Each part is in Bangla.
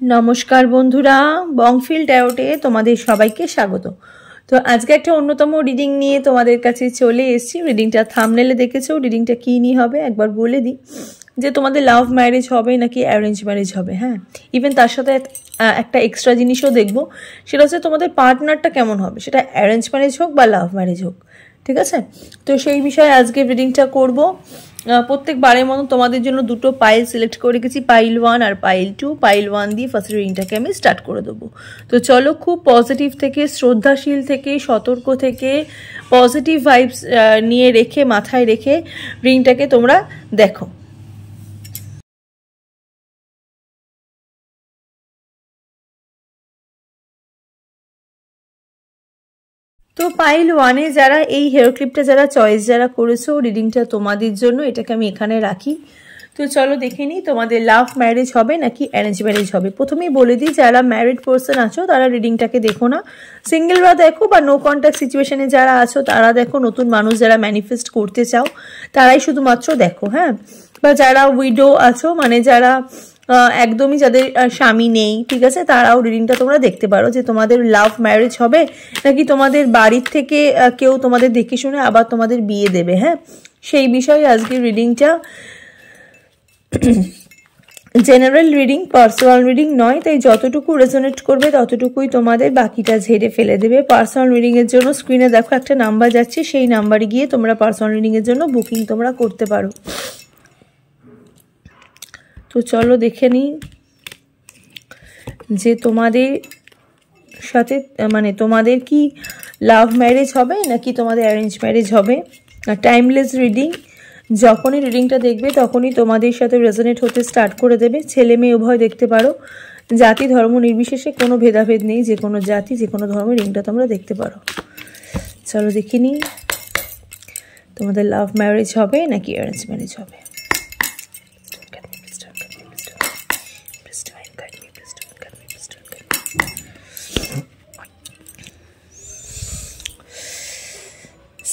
নমস্কার বন্ধুরা, বংফিল ট্যারোটে তোমাদের সবাইকে স্বাগত। তো আজকে একটা অন্যতম রিডিং নিয়ে তোমাদের কাছে চলে এসেছি। রিডিংটা থাম্বনেলে দেখেছো। রিডিংটা কী নিয়ে হবে একবার বলে দিই, যে তোমাদের লাভ ম্যারেজ হবে নাকি অ্যারেঞ্জ ম্যারেজ হবে। হ্যাঁ, ইভেন তার সাথে একটা এক্সট্রা জিনিসও দেখবো, সেটা হচ্ছে তোমাদের পার্টনারটা কেমন হবে, সেটা অ্যারেঞ্জ ম্যারেজ হোক বা লাভ ম্যারেজ হোক। ঠিক আছে, তো সেই বিষয়ে আজকে রিডিংটা করব। প্রত্যেকবারের মতো তোমাদের জন্য দুটো পাইল সিলেক্ট করে রেখেছি, পাইল 1 আর পাইল 2। পাইল 1 দিয়ে ফার্স্ট রিডিংটাকে আমি স্টার্ট করে দেবো। তো চলো, খুব পজিটিভ থেকে, শ্রদ্ধাশীল থেকে, সতর্ক থেকে, পজিটিভ ভাইবস নিয়ে রেখে, মাথায় রেখে রিডিংটাকে তোমরা দেখো। তো পাইল 1-এ যারা এই হেয়ার ক্লিপটা যারা চয়েস যারা করেছো, রিডিংটা তোমাদের জন্য, এটাকে আমি এখানে রাখি। তো চলো দেখে নিই তোমাদের লাভ ম্যারেজ হবে নাকি অ্যারেঞ্জ ম্যারেজ হবে। প্রথমেই বলে দিই, যারা ম্যারিড পার্সন আছো তারা রিডিংটাকে দেখো না, সিঙ্গেলরা দেখো, বা নো কন্ট্যাক্ট সিচুয়েশনে যারা আছো তারা দেখো, নতুন মানুষ যারা ম্যানিফেস্ট করতে চাও তারাই শুধুমাত্র দেখো। হ্যাঁ, বা যারা উইডো আছো, মানে যারা একদমই যাদের স্বামী নেই, ঠিক আছে, তারাও রিডিংটা তোমরা দেখতে পারো, যে তোমাদের লাভ ম্যারেজ হবে নাকি তোমাদের বাড়ির থেকে কেউ তোমাদের দেখে শুনে আবার তোমাদের বিয়ে দেবে। হ্যাঁ, সেই বিষয়ে আজকে রিডিংটা। জেনারেল রিডিং, পার্সোনাল রিডিং নয়, তাই যতটুকু রেজোনেট করবে ততটুকুই তোমাদের, বাকিটা ঝেড়ে ফেলে দেবে। পার্সোনাল রিডিংয়ের জন্য স্ক্রিনে দেখো একটা নাম্বার যাচ্ছে, সেই নাম্বারে গিয়ে তোমরা পার্সোনাল রিডিংয়ের জন্য বুকিং তোমরা করতে পারো। তো চলো দেখে নিই যে তোমাদের সাথে, মানে তোমাদের কি লাভ ম্যারেজ হবে নাকি তোমাদের অ্যারেঞ্জ ম্যারেজ হবে। টাইমলেস রিডিং, যখনই রিডিংটা দেখবে তখনই তোমাদের সাথে রেজোনেট হতে স্টার্ট করে দেবে। ছেলে মেয়ে উভয় দেখতে পারো, জাতি ধর্ম নির্বিশেষে কোনো ভেদাভেদ নেই, যে কোনো জাতি যে কোনো ধর্মের রিডিংটা তোমরা দেখতে পারো। চলো দেখে নিই তোমাদের লাভ ম্যারেজ হবে নাকি অ্যারেঞ্জ ম্যারেজ হবে।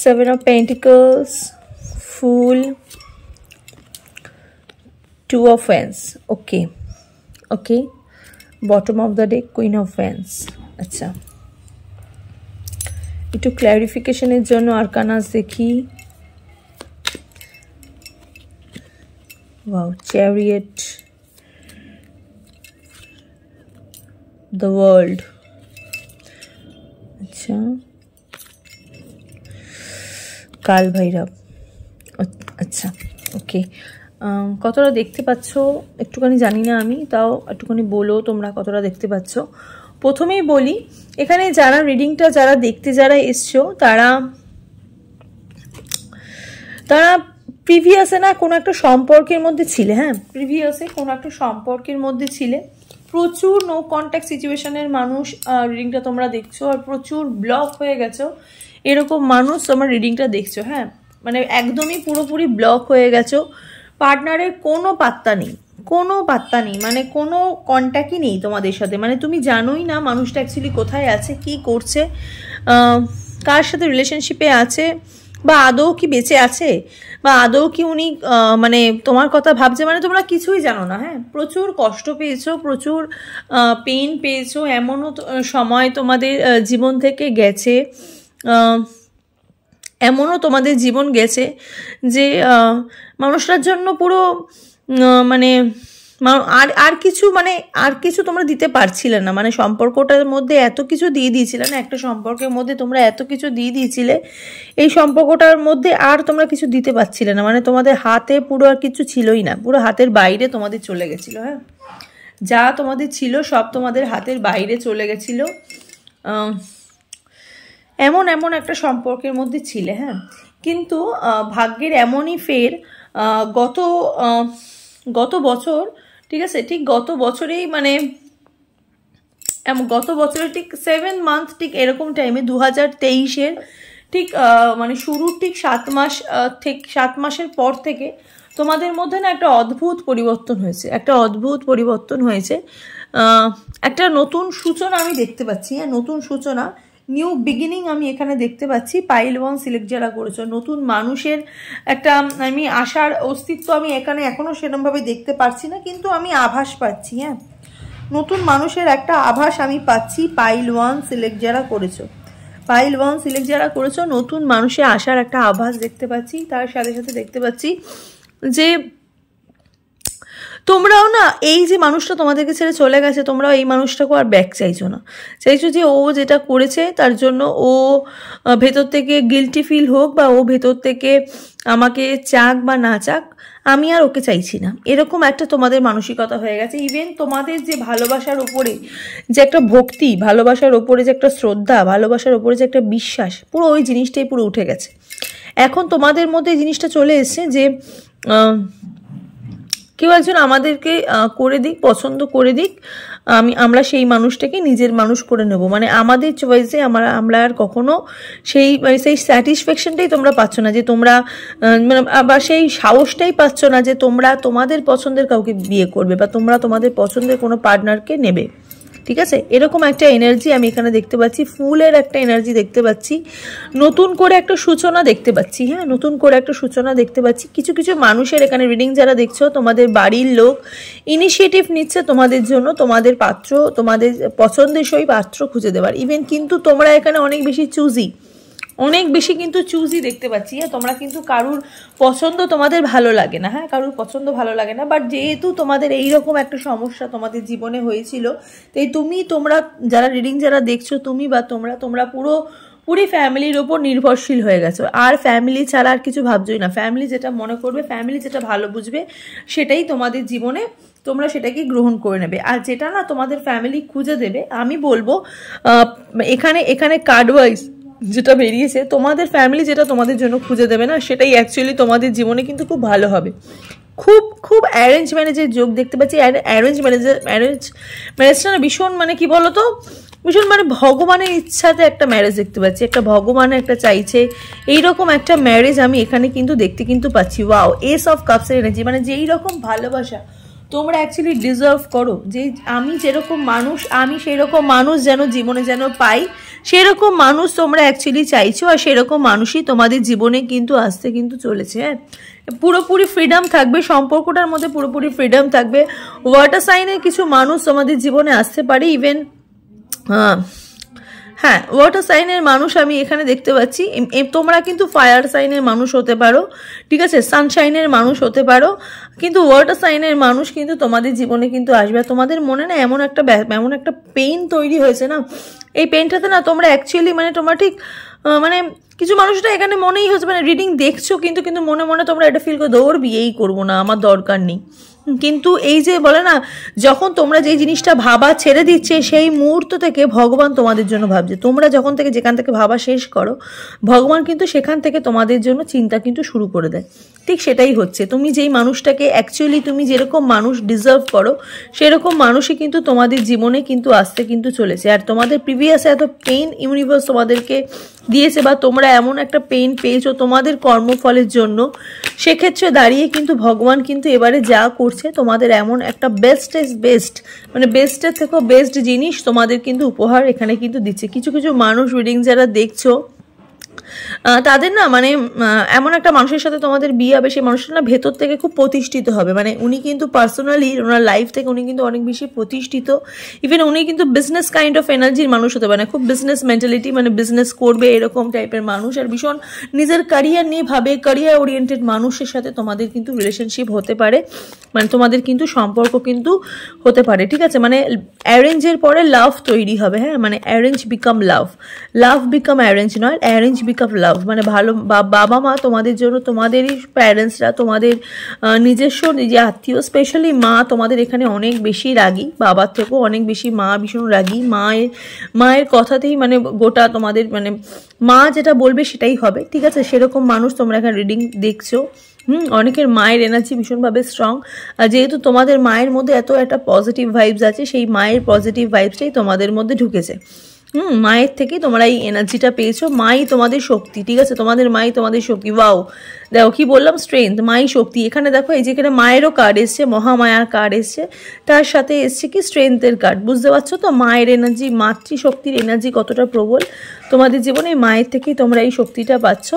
Seven of Pentacles, Fool, Two of Wands, okay, okay. Bottom of the deck, Queen of Wands. আচ্ছা, একটু ক্ল্যারিফিকেশনের জন্য আরকানাস দেখি। ওয়াও, চ্যারিয়েট, দ্য ওয়ার্ল্ড, আচ্ছা, কাল ভৈরব, আচ্ছা, ওকে। কতটা দেখতে পাচ্ছ একটুখানি জানি না আমি, তাও একটুখানি বলো তোমরা কতটা দেখতে পাচ্ছ। প্রথমেই বলি, এখানে যারা রিডিংটা যারা দেখতে যারা এসছো তারা প্রিভিয়াসে না কোনো একটা সম্পর্কের মধ্যে ছিলে। হ্যাঁ, প্রিভিয়াসে কোনো একটা সম্পর্কের মধ্যে ছিলে, প্রচুর নো কন্ট্যাক্ট সিচুয়েশনের মানুষ রিডিংটা তোমরা দেখছো, আর প্রচুর ব্লক হয়ে গেছো এরকম মানুষ তোমার রিডিংটা দেখছো। হ্যাঁ, মানে একদমই পুরোপুরি ব্লক হয়ে গেছো, পার্টনারের কোনো পাত্তা নেই, কোনো পাত্তা নেই, মানে কোনো কন্ট্যাক্টই নেই তোমাদের সাথে, মানে তুমি জানোই না মানুষটা অ্যাকচুয়ালি কোথায় আছে, কি করছে, কার সাথে রিলেশনশিপে আছে, বা আদৌ কি বেঁচে আছে, বা আদৌ কি উনি মানে তোমার কথা ভাবছে, মানে তোমরা কিছুই জানো না। হ্যাঁ, প্রচুর কষ্ট পেয়েছো, প্রচুর পেইন পেয়েছো, এমনও সময় তোমাদের জীবন থেকে গেছে, এমনও তোমাদের জীবন গেছে যে মানুষটার জন্য পুরো মানে আর কিছু, মানে আর কিছু তোমরা দিতে পারছিলে না, মানে সম্পর্কটার মধ্যে এত কিছু দিয়ে দিয়েছিলে না, একটা সম্পর্কের মধ্যে তোমরা এত কিছু দিয়ে দিয়েছিলে, এই সম্পর্কটার মধ্যে আর তোমরা কিছু দিতে পারছিলে না, মানে তোমাদের হাতে পুরো আর কিছু ছিলই না, পুরো হাতের বাইরে তোমাদের চলে গেছিলো। হ্যাঁ, যা তোমাদের ছিল সব তোমাদের হাতের বাইরে চলে গেছিলো, এমন একটা সম্পর্কের মধ্যে ছিলে। হ্যাঁ, কিন্তু ভাগ্যের এমনই ফের, গত বছর, ঠিক আছে, ঠিক গত বছরেই, মানে গত বছরের ঠিক 7 মান্থ, ঠিক এরকম টাইমে 2023-এর ঠিক মানে শুরুর ঠিক 7 মাস থেকে 7 মাসের পর থেকে তোমাদের মধ্যে না একটা অদ্ভুত পরিবর্তন হয়েছে, একটা অদ্ভুত পরিবর্তন হয়েছে, একটা নতুন সূচনা আমি দেখতে পাচ্ছি। হ্যাঁ, নতুন সূচনা, নিউ বিগিনিং আমি এখানে দেখতে পাচ্ছি। পাইল 1 সিলেক্ট যারা করেছো, নতুন মানুষের একটা আমি আশার অস্তিত্ব আমি এখানে এখনো সেরকমভাবে দেখতে পারছি না, কিন্তু আমি আভাস পাচ্ছি। হ্যাঁ, নতুন মানুষের একটা আভাস আমি পাচ্ছি। পাইল 1 সিলেক্ট যারা করেছো, পাইল 1 সিলেক্ট যারা করেছো, নতুন মানুষে আসার একটা আভাস দেখতে পাচ্ছি। তার সাথে সাথে দেখতে পাচ্ছি যে তোমরাও না এই যে মানুষটা তোমাদেরকে ছেড়ে চলে গেছে, তোমরাও এই মানুষটাকে আর ব্যাক চাইছো না। চাইছো যে ও যেটা করেছে তার জন্য ও ভেতর থেকে গিল্টি ফিল হোক, বা ও ভেতর থেকে আমাকে চাক বা না চাক, আমি আর ওকে চাইছি না, এরকম একটা তোমাদের মানসিকতা হয়ে গেছে। ইভেন তোমাদের যে ভালোবাসার ওপরে যে একটা ভক্তি, ভালোবাসার ওপরে যে একটা শ্রদ্ধা, ভালোবাসার ওপরে যে একটা বিশ্বাস, পুরো ওই জিনিসটাই পুরো উঠে গেছে। এখন তোমাদের মধ্যে এই জিনিসটা চলে এসছে যে কেউ একজন আমাদেরকে করে দিক, পছন্দ করে দিক, আমরা সেই মানুষটাকে নিজের মানুষ করে নেব। মানে আমাদের চয়েসে আমরা আর কখনো সেই স্যাটিসফ্যাকশনটাই তোমরা পাচ্ছ না, যে তোমরা মানে বা সেই সাহসটাই পাচ্ছ না যে তোমরা তোমাদের পছন্দের কাউকে বিয়ে করবে, বা তোমরা তোমাদের পছন্দের কোনো পার্টনারকে নেবে। ঠিক আছে, এরকম একটা এনার্জি আমি এখানে দেখতে পাচ্ছি, ফুলের একটা এনার্জি দেখতে পাচ্ছি, নতুন করে একটা সূচনা দেখতে পাচ্ছি। হ্যাঁ, নতুন করে একটা সূচনা দেখতে পাচ্ছি। কিছু কিছু মানুষের এখানে রিডিং যারা দেখছো, তোমাদের বাড়ির লোক ইনিশিয়েটিভ নিচ্ছে তোমাদের জন্য, তোমাদের পাত্র, তোমাদের পছন্দসই পাত্র খুঁজে দেওয়ার। ইভেন কিন্তু তোমরা এখানে অনেক বেশি চুজি, অনেক বেশি কিন্তু চুজি দেখতে পাচ্ছি। হ্যাঁ, তোমরা কিন্তু কারুর পছন্দ তোমাদের ভালো লাগে না, হ্যাঁ কারুর পছন্দ ভালো লাগে না, বাট যেহেতু তোমাদের এইরকম একটা সমস্যা তোমাদের জীবনে হয়েছিল, তাই তোমরা যারা রিডিং যারা দেখছো, তুমি বা তোমরা পুরো ফ্যামিলির ওপর নির্ভরশীল হয়ে গেছো। আর ফ্যামিলি ছাড়া আর কিছু ভাবছোই না। ফ্যামিলি যেটা মনে করবে, ফ্যামিলি যেটা ভালো বুঝবে, সেটাই তোমাদের জীবনে তোমরা সেটাকে গ্রহণ করে নেবে। আর যেটা না তোমাদের ফ্যামিলি খুঁজে দেবে, আমি বলবো এখানে কার্ড ওয়াইজ যেটা বেরিয়েছে, তোমাদের ফ্যামিলি যেটা তোমাদের জন্য খুঁজে দেবে না, সেটাই অ্যাকচুয়ালি তোমাদের জীবনে কিন্তু খুব ভালো হবে। খুব অ্যারেঞ্জ ম্যারেজের যোগ দেখতে পাচ্ছি। অ্যারেঞ্জ ম্যারেজটা না ভীষণ, মানে কি বলতো, ভীষণ মানে ভগবানের ইচ্ছাতে একটা ম্যারেজ দেখতে পাচ্ছি, একটা ভগবানের একটা চাইছে এইরকম একটা ম্যারেজ আমি এখানে কিন্তু দেখতে কিন্তু পাচ্ছি। ওয়াও, এস অফ কাপসের এনার্জি, মানে যেই রকম ভালোবাসা তোমরা অ্যাকচুয়ালি ডিজার্ভ করো, যে আমি যেরকম মানুষ, আমি সেই রকম মানুষ যেন জীবনে যেন পাই, সেরকম মানুষ তোমরা অ্যাকচুয়ালি চাইছো, আর সেরকম মানুষই তোমাদের জীবনে কিন্তু আসতে কিন্তু চলেছে। হ্যাঁ, পুরোপুরি ফ্রিডম থাকবে, সম্পর্কটার মধ্যে পুরোপুরি ফ্রিডম থাকবে। ওয়াটার সাইনের কিছু মানুষ তোমাদের জীবনে আসতে পারে। ইভেন হ্যাঁ, ওয়াটার সাইনের মানুষ আমি এখানে দেখতে পাচ্ছি। তোমরা কিন্তু ফায়ার সাইনের মানুষ হতে পারো, ঠিক আছে, সানশাইনের মানুষ হতে পারো, কিন্তু ওয়াটার সাইনের মানুষ কিন্তু তোমাদের জীবনে কিন্তু আসবে। তোমাদের মনে না এমন একটা পেইন তৈরি হয়েছে না, এই পেইনটাতে না তোমরা অ্যাকচুয়ালি মানে তোমরা ঠিক মানে কিছু মানুষটা এখানে মনেই হচ্ছে, মানে রিডিং দেখছো কিন্তু মনে মনে তোমরা এটা ফিল করে দৌড় বিয়েই করবো না, আমার দরকার নেই। কিন্তু এই যে বলে না, যখন তোমরা যে জিনিসটা ভাবা ছেড়ে দিচ্ছে, সেই মুহূর্ত থেকে ভগবান তোমাদের জন্য ভাবছে। তোমরা যেখান থেকে ভাবা শেষ করো, ভগবান কিন্তু সেখান থেকে তোমাদের জন্য চিন্তা কিন্তু শুরু করে দেয়। ঠিক সেটাই হচ্ছে, তুমি যেই মানুষটাকে অ্যাকচুয়ালি তুমি যেরকম মানুষ ডিজার্ভ করো, সেরকম মানুষই কিন্তু তোমাদের জীবনে কিন্তু আসতে কিন্তু চলেছে। আর তোমাদের প্রিভিয়াসে এত পেইন ইউনিভার্স তোমাদেরকে দিয়েছে, বা তোমরা এমন একটা পেইন পেয়েছো তোমাদের কর্মফলের জন্য, সেক্ষেত্রে দাঁড়িয়ে কিন্তু ভগবান কিন্তু এবারে যা করছে, তোমাদের এমন একটা বেস্ট মানে বেস্টের থেকেও বেস্ট জিনিস তোমাদের কিন্তু উপহার এখানে কিন্তু দিচ্ছে। কিছু কিছু মানুষ রিডিং যারা দেখছো, তাদের না মানে এমন একটা মানুষের সাথে তোমাদের বিয়ে হবে, সেই মানুষটা না ভেতর থেকে খুব প্রতিষ্ঠিত হবে। মানে উনি কিন্তু পার্সোনালি ওনার লাইফ থেকে উনি কিন্তু অনেক বেশি প্রতিষ্ঠিত। ইভেন উনি কিন্তু বিজনেস কাইন্ড অফ এনার্জির মানুষ হতে পারে, খুব বিজনেস মেন্টালিটি, মানে বিজনেস করবে এরকম টাইপের মানুষ। আর ভীষণ নিজের ক্যারিয়ার নিয়ে ভাবে, ক্যারিয়ার ওরিয়েন্টেড মানুষের সাথে তোমাদের কিন্তু রিলেশনশিপ হতে পারে, মানে তোমাদের কিন্তু সম্পর্ক কিন্তু হতে পারে। ঠিক আছে, মানে অ্যারেঞ্জের পরে লাভ তৈরি হবে। হ্যাঁ, মানে অ্যারেঞ্জ বিকাম লাভ বিকাম অ্যারেঞ্জ নয়, অ্যারেঞ্জ বিকাম লাভ। মানে ভালো বাবা মা তোমাদের জন্য, তোমাদেরই প্যারেন্টসরা, তোমাদের নিজস্ব আত্মীয়, স্পেশালি মা তোমাদের এখানে অনেক বেশি রাগী, বাবার থেকেও অনেক বেশি মা ভীষণ রাগী। মায়ের কথাতেই মানে গোটা তোমাদের মানে মা যেটা বলবে সেটাই হবে। ঠিক আছে, সেরকম মানুষ তোমরা এখানে রিডিং দেখছো। অনেকের মায়ের এনার্জি ভীষণভাবে স্ট্রং, আর যেহেতু তোমাদের মায়ের মধ্যে এত একটা পজিটিভ ভাইবস আছে, সেই মায়ের পজিটিভ ভাইবসটাই তোমাদের মধ্যে ঢুকেছে। মায়ের থেকে তোমরা এই এনার্জিটা পেয়েছো। মাই তোমাদের শক্তি, ঠিক আছে, তোমাদের মাই তোমাদের শক্তি। ওয়াও, দেখো কি বললাম, স্ট্রেংথ, মাই শক্তি। এখানে দেখো এই যেখানে মায়েরও কার্ড এসছে, মহামায়ার কার্ড এসছে, তার সাথে এসছে কি স্ট্রেংথের কার্ড। বুঝতে পারছো তো মায়ের এনার্জি, মাতৃশক্তির এনার্জি কতটা প্রবল তোমাদের জীবনে। মায়ের থেকেই তোমরা এই শক্তিটা পাচ্ছ,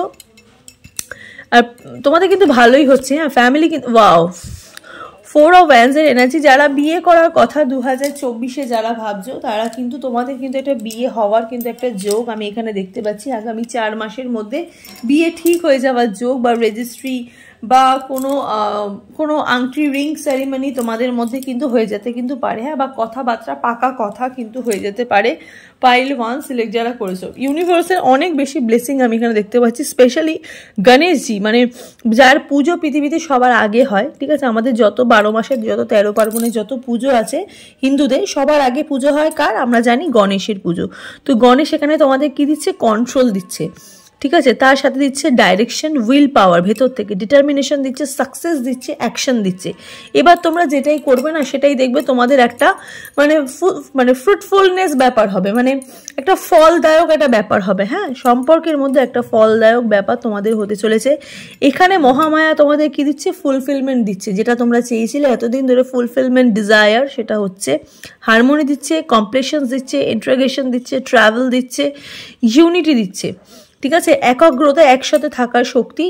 আর তোমাদের কিন্তু ভালোই হচ্ছে। হ্যাঁ, ফ্যামিলি কিন্তু ওয়াও, 4 অফ ওয়ান্ডস এর এনার্জি। যারা বিয়ে করার কথা 2024-এ যারা ভাবছো, তারা কিন্তু তোমাদের কিন্তু একটা বিয়ে হওয়ার কিন্তু একটা যোগ আমি এখানে দেখতে পাচ্ছি। আগামী 4 মাসের মধ্যে বিয়ে ঠিক হয়ে যাওয়ার যোগ, বা রেজিস্ট্রি বা কোনো আংটি রিং সেরিমনি তোমাদের মধ্যে কিন্তু হয়ে যেতে কিন্তু পারে, হ্যাঁ, বা কথাবার্তা পাকা কথা কিন্তু হয়ে যেতে পারে। পাইল 1 সিলেক্ট যারা করেছো, ইউনিভার্সের অনেক বেশি ব্লেসিং আমি এখানে দেখতে পাচ্ছি। স্পেশালি গণেশজি, মানে যার পুজো পৃথিবীতে সবার আগে হয়, ঠিক আছে, আমাদের যত 12 মাসের যত 13 পার্বণের যত পুজো আছে হিন্দুদের, সবার আগে পুজো হয় কার? আমরা জানি গণেশের পুজো। তো গণেশ এখানে তোমাদের কি দিচ্ছে? কন্ট্রোল দিচ্ছে, ঠিক আছে, তার সাথে দিচ্ছে ডাইরেকশন, উইল পাওয়ার ভেতর থেকে, ডিটারমিনেশন দিচ্ছে, সাকসেস দিচ্ছে, অ্যাকশন দিচ্ছে। এবার তোমরা যেটাই করবে না সেটাই দেখবে তোমাদের একটা মানে ফ্রুটফুলনেস ব্যাপার হবে, মানে একটা ফলদায়ক একটা ব্যাপার হবে, হ্যাঁ, সম্পর্কের মধ্যে একটা ফলদায়ক ব্যাপার তোমাদের হতে চলেছে। এখানে মহামায়া তোমাদের কি দিচ্ছে? ফুলফিলমেন্ট দিচ্ছে, যেটা তোমরা চেয়েছিলে এতদিন ধরে, ফুলফিলমেন্ট, ডিজায়ার, সেটা হচ্ছে। হারমোনি দিচ্ছে, কমপ্লিশন দিচ্ছে, ইন্ট্রাগেশন দিচ্ছে, ট্রাভেল দিচ্ছে, ইউনিটি দিচ্ছে, ঠিক আছে, একাগ্রতা, একসাথে থাকার শক্তি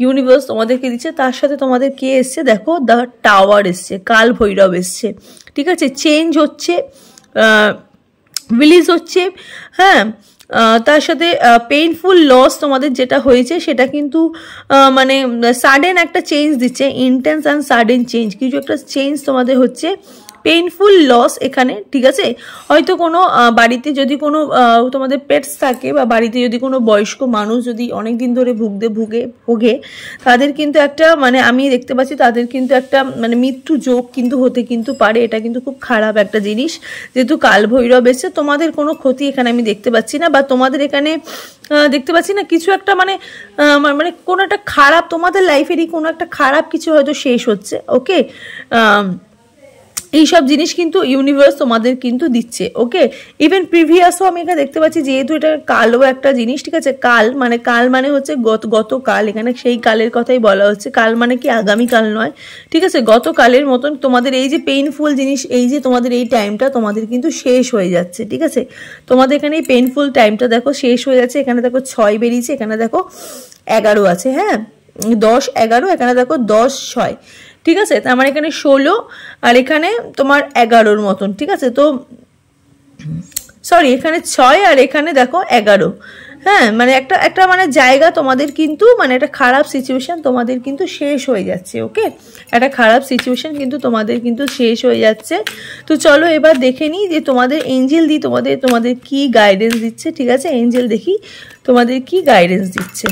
ইউনিভার্স তোমাদেরকে দিচ্ছে। তার সাথে তোমাদের কে এসছে? দেখো, দ্য টাওয়ার এসছে, কাল ভৈরব এসছে, ঠিক আছে, চেঞ্জ হচ্ছে, রিলিজ হচ্ছে, হ্যাঁ, তার সাথে পেইনফুল লস তোমাদের যেটা হয়েছে সেটা কিন্তু মানে সাডেন একটা চেঞ্জ দিচ্ছে, ইন্টেন্স অ্যান্ড সাডেন চেঞ্জ, কিছু একটা চেঞ্জ তোমাদের হচ্ছে, পেইনফুল লস এখানে, ঠিক আছে। হয়তো কোনো বাড়িতে যদি কোনো তোমাদের পেটস থাকে, বা বাড়িতে যদি কোনো বয়স্ক মানুষ যদি অনেক দিন ধরে ভোগে, তাদের কিন্তু একটা মানে আমি দেখতে পাচ্ছি তাদের কিন্তু একটা মানে মৃত্যু যোগ কিন্তু হতে কিন্তু পারে। এটা কিন্তু খুব খারাপ একটা জিনিস, যেহেতু কাল ভৈরব এসে। তোমাদের কোনো ক্ষতি এখানে আমি দেখতে পাচ্ছি না, বা তোমাদের এখানে দেখতে পাচ্ছি না কিছু একটা মানে কোনো একটা খারাপ তোমাদের লাইফেরই কোনো একটা খারাপ কিছু হয়তো শেষ হচ্ছে, ওকে। এইসব জিনিস কিন্তু ইউনিভার্স তোমাদের কিন্তু দিচ্ছে, ওকে। ইভেন প্রিভিয়াসও আমি এখানে দেখতে পাচ্ছি, যেহেতু এটা কালও একটা জিনিস, ঠিক আছে, কাল মানে হচ্ছে গতকাল, এখানে সেই কালের কথাই বলা হচ্ছে। কাল মানে কি আগামীকাল নয়, ঠিক আছে, গতকালের মতন তোমাদের এই যে পেইনফুল জিনিস, এই যে তোমাদের এই টাইমটা তোমাদের কিন্তু শেষ হয়ে যাচ্ছে, ঠিক আছে। তোমাদের এখানে এই পেইনফুল টাইমটা দেখো শেষ হয়ে যাচ্ছে। এখানে দেখো 6 বেরিয়েছে, এখানে দেখো 11 আছে, হ্যাঁ, 10 11, এখানে দেখো 10 6, ঠিক আছে, তার মানে এখানে 16 আর এখানে তোমার 11-র মতন, ঠিক আছে। তো সরি, এখানে 6 আর এখানে দেখো 11, হ্যাঁ, মানে একটা মানে জায়গা তোমাদের কিন্তু মানে একটা খারাপ সিচুয়েশন তোমাদের কিন্তু শেষ হয়ে যাচ্ছে, ওকে। একটা খারাপ সিচুয়েশন কিন্তু তোমাদের কিন্তু শেষ হয়ে যাচ্ছে। তো চলো এবার দেখে নিই যে তোমাদের এঞ্জেল দি তোমাদের কি গাইডেন্স দিচ্ছে, ঠিক আছে। এঞ্জেল দেখি তোমাদের কি গাইডেন্স দিচ্ছে।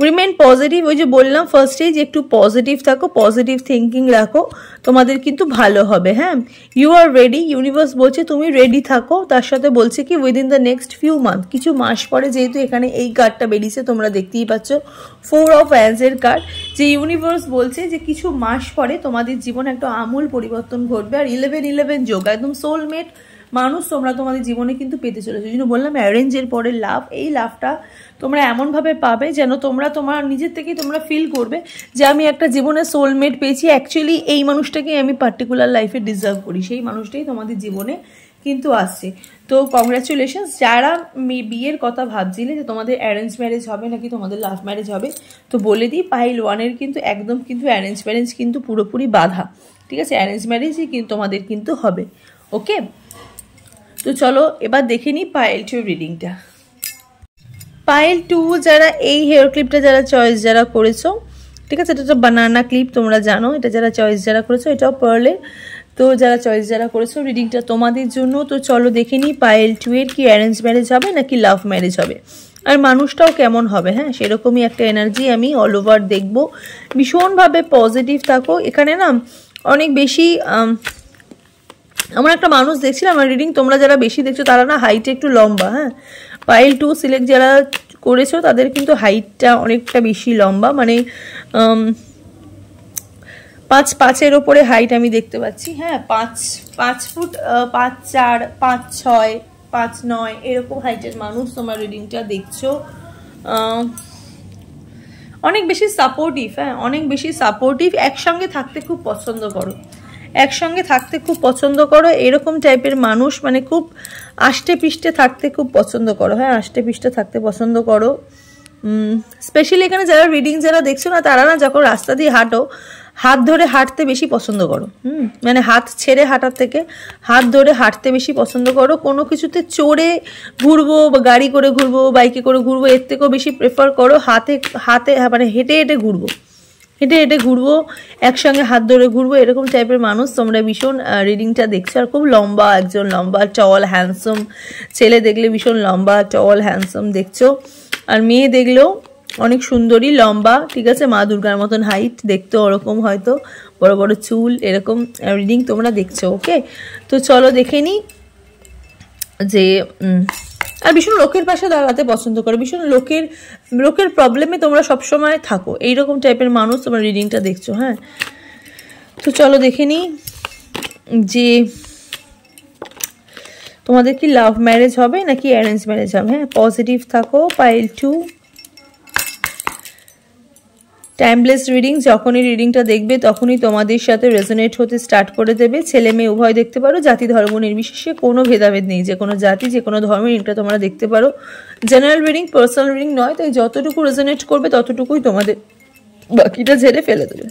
রিমেন পজিটিভ, ওই যে বললাম ফার্স্টেই যে একটু পজিটিভ থাকো, পজিটিভ থিঙ্কিং রাখো, তোমাদের কিন্তু ভালো হবে, হ্যাঁ। ইউ আর রেডি, ইউনিভার্স বলছে তুমি রেডি থাকো। তার সাথে বলছে কি within the next few month, কিছু মাস পরে, যেহেতু এখানে এই কার্ডটা বেরিয়েছে তোমরা দেখতেই পাচ্ছ 4 অফ ওয়ান্ডস-এর কার্ড, যে ইউনিভার্স বলছে যে কিছু মাস পরে তোমাদের জীবনে একটা আমূল পরিবর্তন ঘটবে। আর 11-11 যোগ, একদম সোলমেট মানুষ তোমরা তোমাদের জীবনে কিন্তু পেতে চলেছো। এই জন্য বললাম অ্যারেঞ্জের পরে লাভ, এই লাভটা তোমরা এমনভাবে পাবে যেন তোমরা তোমার নিজের থেকেই তোমরা ফিল করবে যে আমি একটা জীবনে সোলমেট পেয়েছি, অ্যাকচুয়ালি এই মানুষটাকে আমি পার্টিকুলার লাইফে ডিজার্ভ করি, সেই মানুষটাই তোমাদের জীবনে কিন্তু আসছে। তো কংগ্রাচুলেশনস যারা বিয়ের কথা ভাবছিলে যে তোমাদের অ্যারেঞ্জ ম্যারেজ হবে নাকি তোমাদের লাভ ম্যারেজ হবে, তো বলে দিই পাইল 1-এর কিন্তু একদম কিন্তু অ্যারেঞ্জ ম্যারেজ কিন্তু পুরোপুরি বাধা, ঠিক আছে, অ্যারেঞ্জ ম্যারেজই কিন্তু তোমাদের কিন্তু হবে, ওকে। তো চলো এবার দেখে নিই পাইল 2 রিডিংটা। পাইল 2 যারা এই হেয়ার ক্লিপটা যারা চয়েস যারা করেছো, ঠিক আছে, এটা তো বানানা ক্লিপ তোমরা জানো, এটা যারা চয়েস যারা করেছো এটাও পার্লের। তো যারা চয়েস যারা করেছো রিডিংটা তোমাদের জন্য। তো চলো দেখে নিই পাইল 2-এর কি অ্যারেঞ্জ ম্যারেজ হবে নাকি লাভ ম্যারেজ হবে, আর মানুষটাও কেমন হবে, হ্যাঁ, সেরকমই একটা এনার্জি আমি অল ওভার দেখবো। ভীষণভাবে পজিটিভ থাকো। এখানে না অনেক বেশি আমার একটা মানুষ দেখছিলাম আমার রিডিং, তোমরা যারা বেশি দেখছো তারা না হাইটে একটু লম্বা, হ্যাঁ। পাইল 2 সিলেক্ট যারা করেছো তাদের কিন্তু হাইটটা অনেকটা বেশি লম্বা, মানে 5'5" ওপরে হাইট আমি দেখতে পাচ্ছি, হ্যাঁ, 5 ফুট 5 4 5 6 5 9 এরকম হাইটের মানুষ তোমরা রিডিংটা দেখছো। অনেক বেশি সাপোর্টিভ, হ্যাঁ, অনেক বেশি সাপোর্টিভ, একসঙ্গে থাকতে খুব পছন্দ করো, একসঙ্গে থাকতে খুব পছন্দ করো, এরকম টাইপের মানুষ, মানে খুব আষ্টে পিষ্টে থাকতে খুব পছন্দ করো, হ্যাঁ, আষ্টে পিষ্টে থাকতে পছন্দ করো। স্পেশালি এখানে যারা রিডিং যারা দেখছো না, তারা না যখন রাস্তা দিয়ে হাত ধরে হাঁটতে বেশি পছন্দ করো, মানে হাত ছেড়ে হাঁটার থেকে হাত ধরে হাঁটতে বেশি পছন্দ করো। কোনো কিছুতে চড়ে ঘুরবো বা গাড়ি করে ঘুরবো, বাইকে করে ঘুরবো, এর থেকেও বেশি প্রেফার করো হাতে হাতে মানে হেঁটে হেঁটে ঘুরবো, হেঁটে হেঁটে ঘুরবো, একসঙ্গে হাত ধরে ঘুরবো, এরকম টাইপের মানুষ তোমরা ভীষণ রিডিংটা দেখছো। আর খুব লম্বা, একজন লম্বা টল হ্যান্ডসাম ছেলে দেখলে ভীষণ লম্বা টল হ্যান্ডসাম দেখছো। আর মেয়ে দেখলেও অনেক সুন্দরী, লম্বা, ঠিক আছে, মা দুর্গার মতন হাইট, দেখতে ওরকম, হয়তো বড় বড় চুল, এরকম রিডিং তোমরা দেখছো। ওকে, তো চলো দেখে নিই যে আর ভীষণ লোকের পাশে দাঁড়াতে পছন্দ করো, ভীষণ লোকের প্রবলেমে তোমরা সবসময় থাকো, এইরকম টাইপের মানুষ তোমরা রিডিংটা দেখছো। হ্যাঁ, তো চলো দেখে নিই যে তোমাদের কি লাভ ম্যারেজ হবে নাকি অ্যারেঞ্জ ম্যারেজ হবে। হ্যাঁ, পজিটিভ থাকো। পাইল 2, টাইমলেস রিডিং, যখনই রিডিংটা দেখবে তখনই তোমাদের সাথে রেজোনেট হতে স্টার্ট করে দেবে। ছেলে মেয়ে উভয় দেখতে পারো, জাতি ধর্ম নির্বিশেষে, কোনো ভেদাভেদ নেই, যে কোনো জাতি যে কোনো ধর্মের রিডিংটা তোমরা দেখতে পারো। জেনারেল রিডিং, পার্সোনাল রিডিং নয়, তাই যতটুকু রেজোনেট করবে ততটুকুই তোমাদের, বাকিটা ঝেড়ে ফেলে দেবে।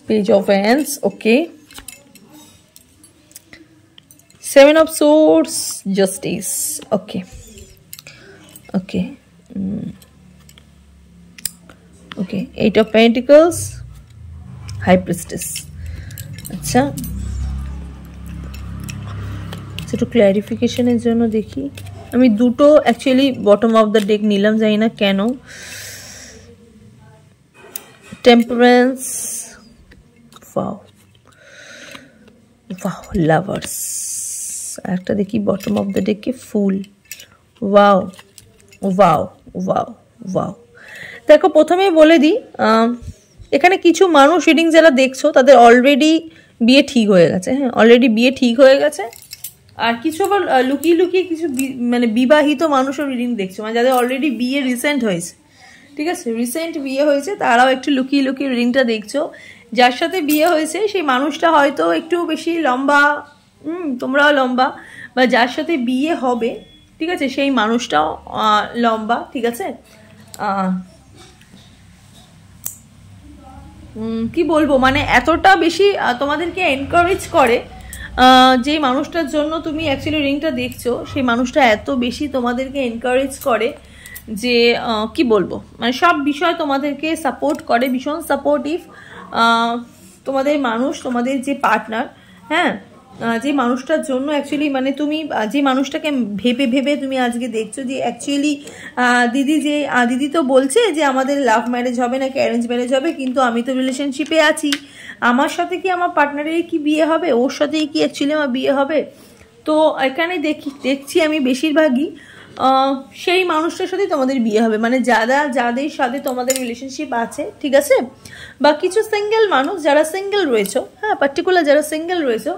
Page of hands, okay, 7 of swords, justice, okay okay okay, 8 of pentacles, high priestess। আচ্ছা, একটু ক্ল্যারিফিকেশনের জন্য দেখি, আমি দুটো actually bottom of the day নিলাম, জানি না কেন। টেম্পারেন্স, ওয়াও ওয়াও, লাভার্স, একটা দেখি বটম অফ দ্য ডেকে ফুল, ওয়াও ওয়াও ওয়াও ওয়াও। দেখো, প্রথমেই বলে দিই, এখানে কিছু মানুষ রিডিং যারা দেখছো তাদের অলরেডি বিয়ে ঠিক হয়ে গেছে। হ্যাঁ, অলরেডি বিয়ে ঠিক হয়ে গেছে। আর কিছু আবার লুকিয়ে লুকিয়ে কিছু মানে বিবাহিত মানুষও রিডিং দেখছো, মানে যাদের অলরেডি বিয়ে রিসেন্ট হয়েছে, ঠিক আছে, রিসেন্ট বিয়ে হয়েছে, তারাও একটু লুকিয়ে লুকিয়ে রিডিংটা দেখছো। যার সাথে বিয়ে হয়েছে সেই মানুষটা হয়তো একটু বেশি লম্বা, তোমরাও লম্বা, বা যার সাথে বিয়ে হবে, ঠিক আছে, সেই মানুষটাও লম্বা, ঠিক আছে। কি বলবো, মানে এতটা বেশি তোমাদেরকে এনকারেজ করে, যে মানুষটার জন্য তুমি অ্যাকচুয়ালি রিংটা দেখছো, সেই মানুষটা এত বেশি তোমাদেরকে এনকারেজ করে যে কি বলবো, মানে সব বিষয় তোমাদেরকে সাপোর্ট করে, ভীষণ সাপোর্টিভ তোমাদের মানুষ, তোমাদের যে পার্টনার। হ্যাঁ, যে মানুষটার জন্য অ্যাকচুয়ালি মানে তুমি যে মানুষটাকে ভেবে ভেবে তুমি আজকে দেখছো যে অ্যাকচুয়ালি দিদি তো বলছে যে আমাদের লাভ ম্যারেজ হবে নাকি অ্যারেঞ্জ ম্যারেজ হবে, কিন্তু আমি তো রিলেশনশিপে আছি, আমার সাথে কি আমার পার্টনারের কি বিয়ে হবে, ওর সাথেই কি অ্যাকচুয়ালি আমার বিয়ে হবে। তো এখানে দেখছি আমি বেশিরভাগই সেই মানুষটার সাথেই তোমাদের বিয়ে হবে, মানে যাদের সাথে তোমাদের রিলেশনশিপ আছে, ঠিক আছে। বা কিছু সিঙ্গেল মানুষ যারা সিঙ্গেল রয়েছে, হ্যাঁ, পার্টিকুলার যারা সিঙ্গেল রয়েছে,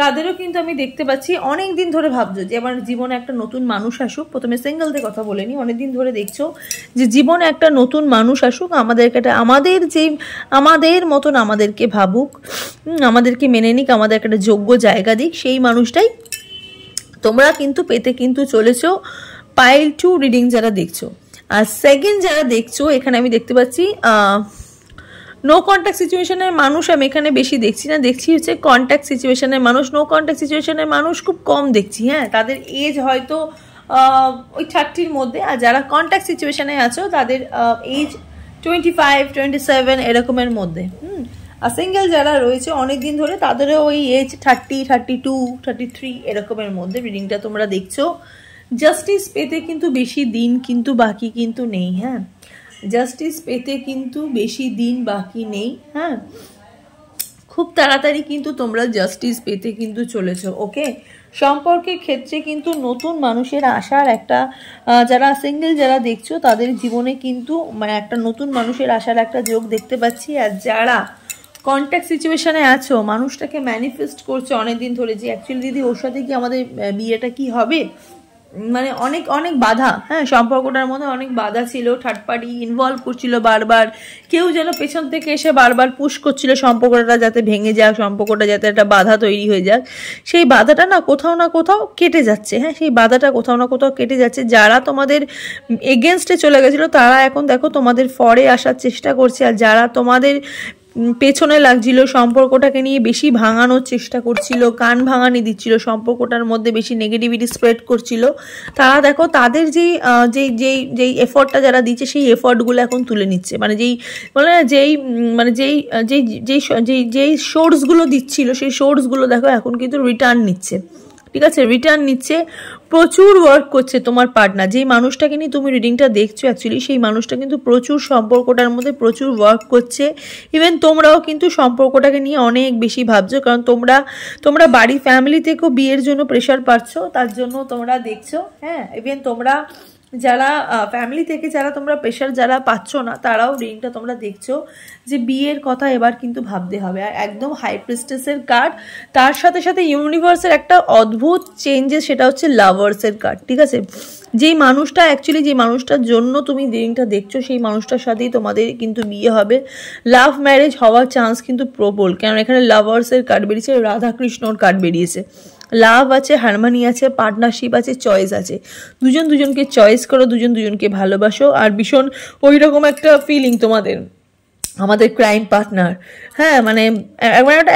তাদেরও কিন্তু আমি দেখতে পাচ্ছি অনেক দিন ধরে ভাবছো যে আমার জীবনে একটা নতুন মানুষ আসুক। প্রথমে সিঙ্গেলদের কথা বলেনি, অনেকদিন ধরে দেখছো যে জীবনে একটা নতুন মানুষ আসুক, আমাদের মতন আমাদেরকে ভাবুক, আমাদেরকে মেনে নিক, আমাদের একটা যোগ্য জায়গা দিক, সেই মানুষটাই তোমরা কিন্তু পেতে কিন্তু চলেছো। পাইল 2 রিডিং যারা দেখছো, আর সেকেন্ড যারা দেখছো, এখানে আমি দেখতে পাচ্ছি নো কন্ট্যাক্ট সিচুয়েশনের মানুষ আমি এখানে বেশি দেখছি না, দেখছি হচ্ছে কন্ট্যাক্ট সিচুয়েশনের মানুষ। নো কন্ট্যাক্ট সিচুয়েশনের মানুষ খুব কম দেখছি। হ্যাঁ, তাদের এজ হয়তো ওই 30-র মধ্যে, আর যারা কন্ট্যাক্ট সিচুয়েশনে আছো তাদের এজ 25-27 এরকমের মধ্যে। আর সিঙ্গেল যারা রয়েছে অনেকদিন ধরে, তাদেরও ওই এজ 30, 32, 33 এরকমের মধ্যে রিডিংটা তোমরা দেখছো। জাস্টিস পেতে কিন্তু বেশি দিন কিন্তু বাকি কিন্তু নেই। হ্যাঁ, জাস্টিস পেতে কিন্তু বেশি দিন বাকি নেই। হ্যাঁ, খুব তাড়াতাড়ি কিন্তু তোমরা জাস্টিস পেতে কিন্তু চলেছো। ওকে, সম্পর্কের ক্ষেত্রে কিন্তু নতুন মানুষের আসার একটা, যারা সিঙ্গেল যারা দেখছো তাদের জীবনে কিন্তু মানে একটা নতুন মানুষের আসার একটা যোগ দেখতে পাচ্ছি। আর যারা কন্ট্যাক্ট সিচুয়েশনে আছো, মানুষটাকে ম্যানিফেস্ট করছো অনেকদিন ধরে যে অ্যাকচুয়ালি দিদি ওর সাথে কি আমাদের বিয়েটা কি হবে, মানে অনেক অনেক বাধা, হ্যাঁ সম্পর্কটার মধ্যে অনেক বাধা ছিল, থার্ড পার্টি ইনভলভ করছিল বারবার, কেউ যেন পেছন থেকে এসে বারবার পুশ করছিল সম্পর্কটা যাতে ভেঙে যাক, সম্পর্কটা যাতে একটা বাধা তৈরি হয়ে যাক। সেই বাধাটা না কোথাও কেটে যাচ্ছে, হ্যাঁ সেই বাধাটা কোথাও না কোথাও কেটে যাচ্ছে। যারা তোমাদের এগেনস্টে চলে গেছিলো তারা এখন দেখো তোমাদের ফরে আসার চেষ্টা করছে, আর যারা তোমাদের পেছনে লাগছিল, সম্পর্কটাকে নিয়ে বেশি ভাঙানোর চেষ্টা করছিল, কান ভাঙানি দিচ্ছিল, সম্পর্কটার মধ্যে বেশি নেগেটিভিটি স্প্রেড করছিল, তারা দেখো তাদের যেই যেই যেই যেই এফর্টটা যারা দিচ্ছে সেই এফর্টগুলো এখন তুলে নিচ্ছে। মানে যেই বলে না যেই মানে যেই যেই যেই যেই যেই সোর্সগুলো দিচ্ছিল সেই সোর্সগুলো দেখো এখন কিন্তু রিটার্ন নিচ্ছে, ঠিক আছে, রিটার্ন নিচ্ছে। প্রচুর ওয়ার্ক করছে তোমার পার্টনার, যেই মানুষটাকে নিয়ে তুমি রিডিংটা দেখছো অ্যাকচুয়ালি সেই মানুষটা কিন্তু প্রচুর সম্পর্কটার মধ্যে প্রচুর ওয়ার্ক করছে। ইভেন তোমরাও কিন্তু সম্পর্কটাকে নিয়ে অনেক বেশি ভাবছো, কারণ তোমরা বাড়ি ফ্যামিলি থেকেও বিয়ের জন্য প্রেশার পাচ্ছ, তার জন্য তোমরা দেখছো। হ্যাঁ ইভেন তোমরা যারা ফ্যামিলি থেকে যারা তোমরা প্রেশার যারা পাচ্ছ না তারাও রিডিংটা তোমরা দেখছো যে বিয়ের কথা এবার কিন্তু ভাবতে হবে। আর একদম হাই প্রিস্টেসের কার্ড, তার সাথে সাথে ইউনিভার্সের একটা অদ্ভুত চেঞ্জেস, সেটা হচ্ছে লাভার্সের কার্ড, ঠিক আছে। যেই মানুষটা অ্যাকচুয়ালি যে মানুষটার জন্য তুমি রিডিংটা দেখছো সেই মানুষটার সাথেই তোমাদের কিন্তু বিয়ে হবে, লাভ ম্যারেজ হওয়ার চান্স কিন্তু প্রবল, কারণ এখানে লাভার্সের কার্ড বেরিয়েছে, রাধাকৃষ্ণর কার্ড বেরিয়েছে। লাভ আছে, হারমোনি আছে, পার্টনারশিপ আছে, চয়েস আছে। দুজন দুজনকে চয়েস করো, দুজন দুজনকে ভালোবাসো, আর ভীষণ ওই রকম একটা ফিলিং তোমাদের আমাদের ক্রাইম পার্টনার, হ্যাঁ মানে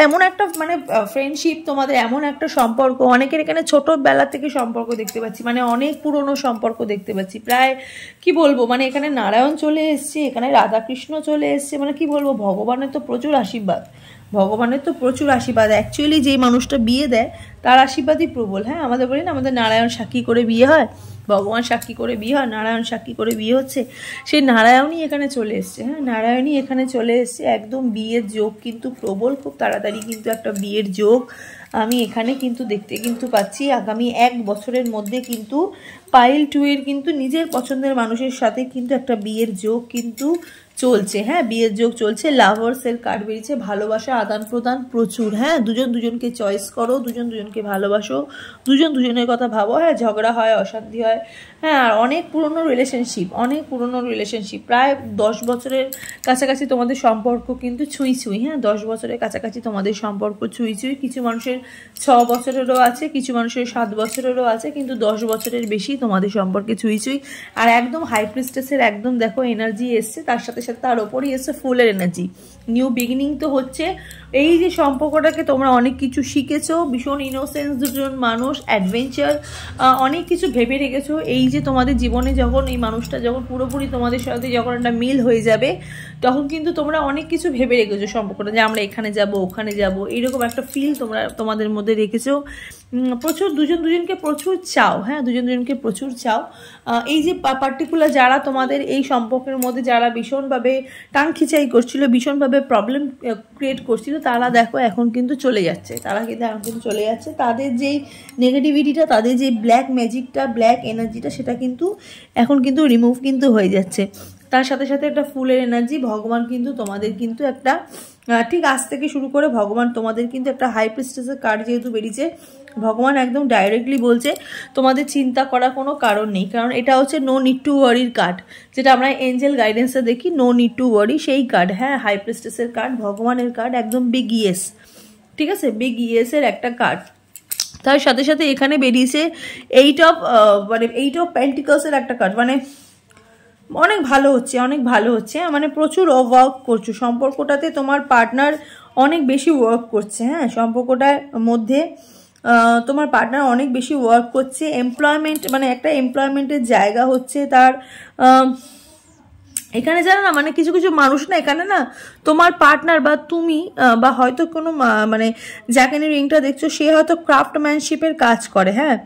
এমন একটা মানে ফ্রেন্ডশিপ তোমাদের, এমন একটা সম্পর্ক। অনেকের এখানে ছোটোবেলা থেকে সম্পর্ক দেখতে পাচ্ছি, মানে অনেক পুরনো সম্পর্ক দেখতে পাচ্ছি, প্রায় কি বলবো মানে এখানে নারায়ণ চলে এসছে, এখানে রাধাকৃষ্ণ চলে এসছে, মানে কি বলবো ভগবানের তো প্রচুর আশীর্বাদ, ভগবানের তো প্রচুর আশীর্বাদ। অ্যাকচুয়ালি যেই মানুষটা বিয়ে দেয় তার আশীর্বাদই প্রবল। হ্যাঁ আমাদের বলি না আমাদের নারায়ণ সাক্ষী করে বিয়ে হয়, ভগবান সাক্ষী করে বিয়ে হয়, নারায়ণ সাক্ষী করে বিয়ে হচ্ছে, সেই নারায়ণই এখানে চলে এসছে। হ্যাঁ নারায়ণই এখানে চলে এসছে, একদম বিয়ের যোগ কিন্তু প্রবল, খুব তাড়াতাড়ি কিন্তু একটা বিয়ের যোগ আমি এখানে কিন্তু দেখতে কিন্তু পাচ্ছি। আগামী 1 বছরের মধ্যে কিন্তু পাইল 2 এর কিন্তু নিজের পছন্দের মানুষের সাথে কিন্তু একটা বিয়ের যোগ কিন্তু চলছে। হ্যাঁ বিয়ের যোগ চলছে। লাভার্সের কার্ড বেরিয়েছে, ভালোবাসা আদান প্রদান প্রচুর। হ্যাঁ দুজন দুজনকে চয়েস করো, দুজন দুজনকে ভালোবাসো, দুজন দুজনের কথা ভাবো। হ্যাঁ ঝগড়া হয়, অশান্তি হয়, হ্যাঁ আর অনেক পুরনো রিলেশনশিপ, প্রায় 10 বছরের কাছাকাছি তোমাদের সম্পর্ক কিন্তু ছুঁই। হ্যাঁ 10 বছরের কাছাকাছি তোমাদের সম্পর্ক ছুঁই। কিছু মানুষের 6 বছরেরও আছে, কিছু মানুষের 7 বছরেরও আছে, কিন্তু 10 বছরের বেশি তোমাদের সম্পর্কে ছুঁই। আর একদম হাই প্রিস্টেসের একদম দেখো এনার্জি এসছে, তার সাথে সাথে তার ওপরই এসছে ফুলের এনার্জি। নিউ বিগিনিং তো হচ্ছে। এই যে সম্পর্কটাকে তোমরা অনেক কিছু শিখেছো, ভীষণ ইনোসেন্স দুজন মানুষ, অ্যাডভেঞ্চার, অনেক কিছু ভেবে রেখেছো। এই যে তোমাদের জীবনে যখন এই মানুষটা যখন পুরোপুরি তোমাদের সাথে যখন একটা মিল হয়ে যাবে তখন কিন্তু তোমরা অনেক কিছু ভেবে রেখেছো সম্পর্কটা, যে আমরা এখানে যাব ওখানে যাব, এইরকম একটা ফিল তোমরা তোমাদের মধ্যে রেখেছো। প্রচুর দুজন দুজনকে প্রচুর চাও। হ্যাঁ দুজন দুজনকে প্রচুর চাও। এই যে পার্টিকুলার যারা তোমাদের এই সম্পর্কের মধ্যে যারা ভীষণভাবে টাংখিচাই করছিল, ভীষণভাবে প্রবলেম ক্রিয়েট করছিল, তারা দেখো এখন কিন্তু চলে যাচ্ছে, তাদের যেই নেগেটিভিটিটা, তাদের যে ব্ল্যাক ম্যাজিকটা, ব্ল্যাক এনার্জিটা, সেটা কিন্তু এখন কিন্তু রিমুভ কিন্তু হয়ে যাচ্ছে। তার সাথে সাথে একটা ফুলের এনার্জি, ভগবান কিন্তু তোমাদের কিন্তু একটা ঠিক আজ থেকে শুরু করে ভগবান তোমাদের কিন্তু একটা হাই প্রিস্টেসের কার্ড যেহেতু বেরিয়েছে, ভগবান একদম ডাইরেক্টলি বলছে তোমাদের চিন্তা করার কোনো কারণ নেই, কারণ এটা হচ্ছে নো নিড টু ওয়ারির কার্ড, যেটা আমরা এঞ্জেল গাইডেন্সে দেখি, নো নিড টু ওয়ারি সেই কার্ড। হ্যাঁ হাই প্রিস্টেসের কার্ড, ভগবানের কার্ড, একদম বিগ ইয়েস, ঠিক আছে, বিগ ইয়েসের একটা কার্ড। তার সাথে সাথে এখানে বেরিয়েছে এইট অফ পেন্টিকলসের একটা কার্ড, মানে অনেক ভালো হচ্ছে, মানে প্রচুর ওয়ার্ক করছো সম্পর্কটাতে, তোমার পার্টনার অনেক বেশি ওয়ার্ক করছে। হ্যাঁ সম্পর্কটার মধ্যে তোমার পার্টনার অনেক বেশি ওয়ার্ক করছে, এমপ্লয়মেন্ট মানে একটা এমপ্লয়মেন্টের জায়গা হচ্ছে তার। এখানে জানো না মানে কিছু কিছু মানুষ না এখানে না তোমার পার্টনার বা তুমি বা হয়তো কোনো মানে যাকে নিয়ে রিংটা দেখছো সে হয়তো ক্রাফটম্যানশিপের কাজ করে। হ্যাঁ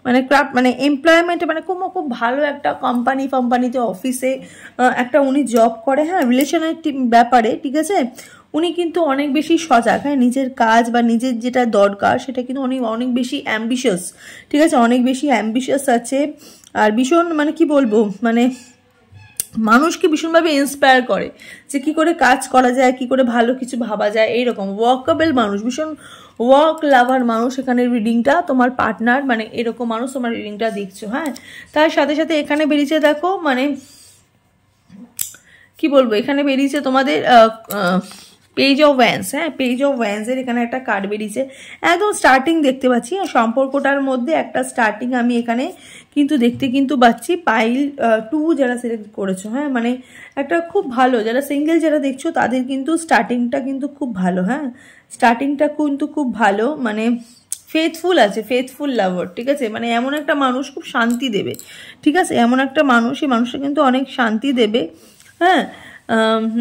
মানে ক্রাফট মানে এমপ্লয়মেন্টে মানে খুব ভালো একটা কোম্পানিতে অফিসে একটা উনি জব করে। হ্যাঁ রিলেশনের ব্যাপারে, ঠিক আছে, উনি কিন্তু অনেক বেশি সজাগ। হ্যাঁ নিজের কাজ বা নিজের যেটা দরকার সেটা কিন্তু উনি অনেক বেশি অ্যাম্বিশিয়াস, ঠিক আছে, অনেক বেশি অ্যাম্বিশিয়াস আছে। আর ভীষণ মানে কি বলবো মানে মানুষকে ভীষণভাবে ইন্সপায়ার করে যে কী করে কাজ করা যায়, কী করে ভালো কিছু ভাবা যায়। এইরকম ওয়ার্কেবল মানুষ, ভীষণ ওয়ার্ক লাভার মানুষ এখানে রিডিংটা তোমার পার্টনার, মানে এরকম মানুষ তোমার রিডিংটা দেখছো। হ্যাঁ, তার সাথে সাথে এখানে বেরিয়েছে দেখো, মানে কি বলবো, এখানে বেরিয়েছে তোমাদের পেজ অফ ওয়ান্স। হ্যাঁ, পেজ অফ ওয়ান্সের এখানে একটা কার্ড বেরিয়েছে, একদম স্টার্টিং দেখতে পাচ্ছি। সম্পর্কটার মধ্যে একটা স্টার্টিং আমি এখানে কিন্তু দেখতে কিন্তু পাচ্ছি। পাইল 2 যারা সিলেক্ট করেছো, হ্যাঁ, মানে একটা খুব ভালো, যারা সিঙ্গেল যারা দেখছো তাদের কিন্তু স্টার্টিংটা কিন্তু খুব ভালো। হ্যাঁ, স্টার্টিংটা কিন্তু খুব ভালো, মানে ফেথফুল আছে, ফেথফুল লাভার, ঠিক আছে, মানে এমন একটা মানুষ খুব শান্তি দেবে, ঠিক আছে, এমন একটা মানুষ, এই মানুষটা কিন্তু অনেক শান্তি দেবে। হ্যাঁ,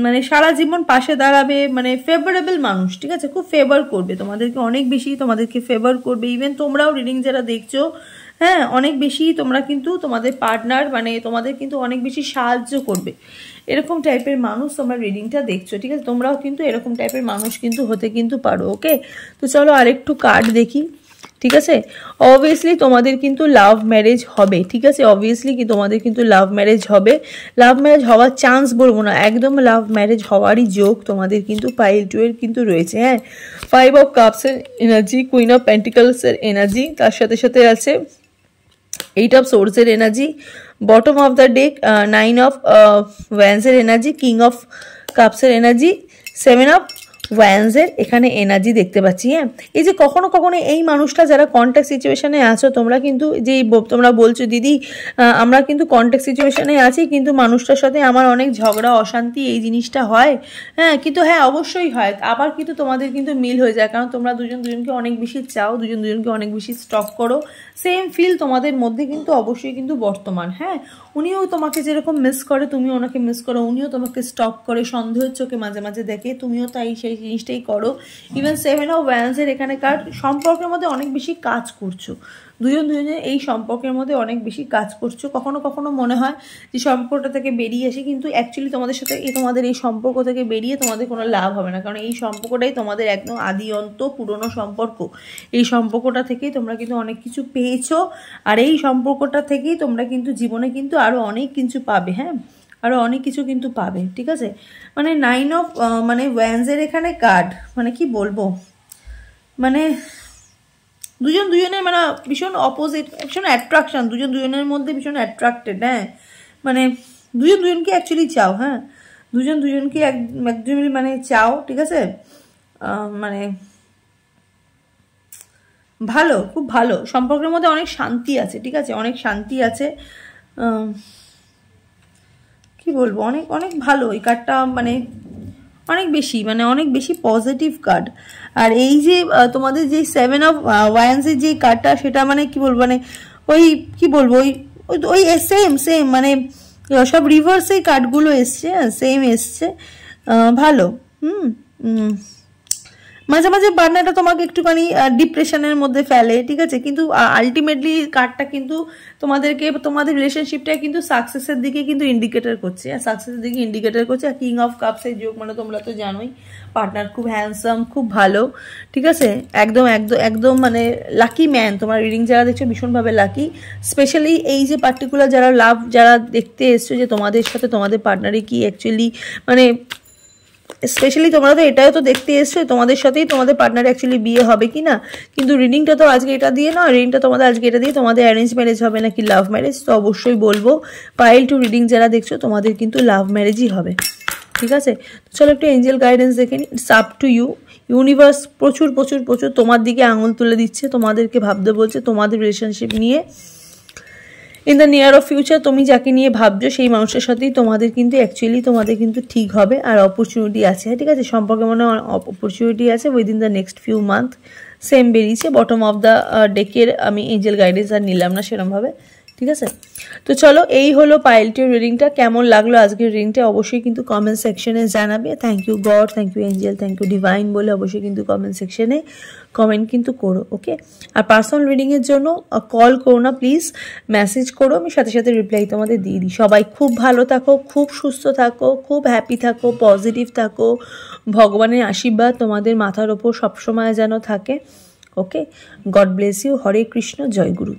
মানে সারা জীবন পাশে দাঁড়াবে, মানে ফেভারেবল মানুষ, ঠিক আছে, খুব ফেভার করবে তোমাদেরকে, অনেক বেশি তোমাদেরকে ফেভার করবে। ইভেন তোমরাও রিডিং যারা দেখছো, হ্যাঁ, অনেক বেশি তোমরা কিন্তু তোমাদের পার্টনার, মানে তোমাদের কিন্তু অনেক বেশি সাহায্য করবে, এরকম টাইপের মানুষ তোমরা রিডিংটা দেখছো, ঠিক আছে, তোমরাও কিন্তু এরকম টাইপের মানুষ কিন্তু হতে কিন্তু পারো। ওকে, তো চলো আরেকটু কার্ড দেখি, ঠিক আছে। অবভিয়াসলি তোমাদের কিন্তু লাভ ম্যারেজ হবে, ঠিক আছে, অবভিয়াসলি কি তোমাদের কিন্তু লাভ ম্যারেজ হবে। লাভ ম্যারেজ হওয়ার চান্স বলবো না, একদম লাভ ম্যারেজ হওয়ারই যোগ তোমাদের কিন্তু পাইল 2 এর কিন্তু রয়েছে। হ্যাঁ, 5 অফ কাপসের এনার্জি, কুইন অফ পেন্টিকলসের এনার্জি, তার সাথে সাথে আছে 8 অফ সোর্সের energy, bottom of the deck 9 of ওয়ান্সের এনার্জি, কিং অফ কাপসের এনার্জি, 7 অফ ওয়ান্সের এখানে এনার্জি দেখতে পাচ্ছি। হ্যাঁ, এই যে কখনো কখনো এই মানুষটা যারা কন্ট্যাক্ট সিচুয়েশনে আছো, তোমরা কিন্তু যে তোমরা বলছো দিদি আমরা কিন্তু কন্ট্যাক্ট সিচুয়েশনে আছি, কিন্তু মানুষটার সাথে আমার অনেক ঝগড়া অশান্তি এই জিনিসটা হয়। হ্যাঁ, কিন্তু হ্যাঁ অবশ্যই হয়, আবার কিন্তু তোমাদের কিন্তু মিল হয়ে যায়, কারণ তোমরা দুজন দুজনকে অনেক বেশি চাও, দুজন দুজনকে অনেক বেশি স্টক করো, সেম ফিল তোমাদের মধ্যে কিন্তু অবশ্যই কিন্তু বর্তমান। হ্যাঁ, উনিও তোমাকে যেরকম মিস করে তুমিও ওনাকে মিস করো, উনিও তোমাকে স্টক করে সন্দেহের চোখে মাঝে মাঝে দেখে, তুমিও তাই সেই জিনিসটাই করো। ইভেন 7 অফ ওয়ান্সের এখানেকার সম্পর্কের মধ্যে অনেক বেশি কাজ করছো, দুজনে এই সম্পর্কের মধ্যে অনেক বেশি কাজ করছো। কখনো কখনো মনে হয় যে সম্পর্কটা থেকে বেরিয়ে এসে, কিন্তু অ্যাকচুয়ালি তোমাদের সাথে তোমাদের এই সম্পর্ক থেকে বেরিয়ে তোমাদের কোনো লাভ হবে না, কারণ এই সম্পর্কটাই তোমাদের একদম আদি অন্ত পুরনো সম্পর্ক। এই সম্পর্কটা থেকেই তোমরা কিন্তু অনেক কিছু পেয়েছো, আর এই সম্পর্কটা থেকেই তোমরা কিন্তু জীবনে কিন্তু আরও অনেক কিছু পাবে। হ্যাঁ, আরও অনেক কিছু কিন্তু পাবে, ঠিক আছে, মানে 9 অফ মানে ওয়ান্সের এখানে কার্ড, মানে কি বলবো, মানে দুজন দুজনের মানে ভীষণ অপোজিট, ভীষণ অ্যাট্রাকশন, দুজন দুজনের মধ্যে ভীষণ অ্যাট্রাক্টেড। হ্যাঁ, মানে দুজন দুজনকে অ্যাকচুয়ালি চাও। হ্যাঁ, দুজন দুজনকে একজন মানে চাও, ঠিক আছে, মানে ভালো, খুব ভালো সম্পর্কের মধ্যে অনেক শান্তি আছে, ঠিক আছে, অনেক শান্তি আছে, কি বলবো, অনেক অনেক ভালো এই কার্ডটা, মানে অনেক বেশি, মানে অনেক বেশি পজিটিভ কার্ড। আর এই যে তোমাদের যে 7 অফ ওয়ান্সের যে কার্ডটা, সেটা মানে কি বলবো, মানে ওই কি বলবো, ওই ওই সেম সেম, মানে সব রিভার্সে কার্ডগুলো এসছে, সেম এসছে, ভালো। মাঝে মাঝে পার্টনারটা তোমাকে একটুখানি ডিপ্রেশনের মধ্যে ফেলে, ঠিক আছে, কিন্তু আলটিমেটলি কার্ডটা কিন্তু তোমাদেরকে, তোমাদের রিলেশনশিপটা কিন্তু সাকসেসের দিকে কিন্তু ইন্ডিকেটর করছে, আর সাকসেসের দিকে ইন্ডিকেটর করছে। আর কিং অফ কাপসের যোগ, মানে তোমরা তো জানোই পার্টনার খুব হ্যান্ডসাম, খুব ভালো, ঠিক আছে, একদম একদম একদম মানে লাকি ম্যান। তোমার রিডিং যারা দেখছো ভীষণভাবে লাকি, স্পেশালি এই যে পার্টিকুলার যারা লাভ যারা দেখতে এসছো, যে তোমাদের সাথে তোমাদের পার্টনারে কি অ্যাকচুয়ালি, মানে স্পেশালি তোমরা তো এটাও তো দেখতে এসছো তোমাদের সাথেই তোমাদের পার্টনার অ্যাকচুয়ালি বিয়ে হবে কি না, কিন্তু রিডিংটা তো আজকে এটা দিয়ে না, রিডিংটা তোমাদের আজকে এটা দিয়ে তোমাদের অ্যারেঞ্জ ম্যারেজ হবে নাকি লাভ ম্যারেজ, তো অবশ্যই বলবো পাইল 2 রিডিং যারা দেখছো তোমাদের কিন্তু লাভ ম্যারেজই হবে, ঠিক আছে। তো চলো একটু এঞ্জেল গাইডেন্স দেখে নিই। It's up to you, universe প্রচুর প্রচুর প্রচুর তোমার দিকে আঙুল তুলে দিচ্ছে, তোমাদেরকে ভাবতে বলছে তোমাদের রিলেশনশিপ নিয়ে। In the near of future তুমি যাকে নিয়ে ভাবছো সেই মানুষের সাথেই তোমাদের কিন্তু অ্যাকচুয়ালি তোমাদের কিন্তু ঠিক হবে, আর অপরচুনিটি আছে, ঠিক আছে, সম্পর্কে মনে অপরচুনিটি আছে within the next few month. Same বেরিয়েছে বটম অফ দ্য ডেকের, আমি এঞ্জেল গাইডেন্স আর নিলাম না সেরমভাবে, ঠিক আছে। তো চলো এই হলো পাইল 2 রিডিংটা, কেমন লাগলো আজকের রিডিংটা অবশ্যই কিন্তু কমেন্ট সেকশনে জানাবে। Thank you God, thank you angel, thank you divine বলে অবশ্যই কিন্তু কমেন্ট সেকশনে কমেন্ট কিন্তু করো, ওকে। আর পার্সোনাল রিডিংয়ের জন্য কল করো না প্লিজ, মেসেজ করো, আমি সাথে সাথে রিপ্লাই তোমাদের দিয়ে দিই। সবাই খুব ভালো থাকো, খুব সুস্থ থাকো, খুব হ্যাপি থাকো, পজিটিভ থাকো, ভগবানের আশীর্বাদ তোমাদের মাথার ওপর সবসময় যেন থাকে, ওকে। God bless you, Hare Krishna, Joy Guru.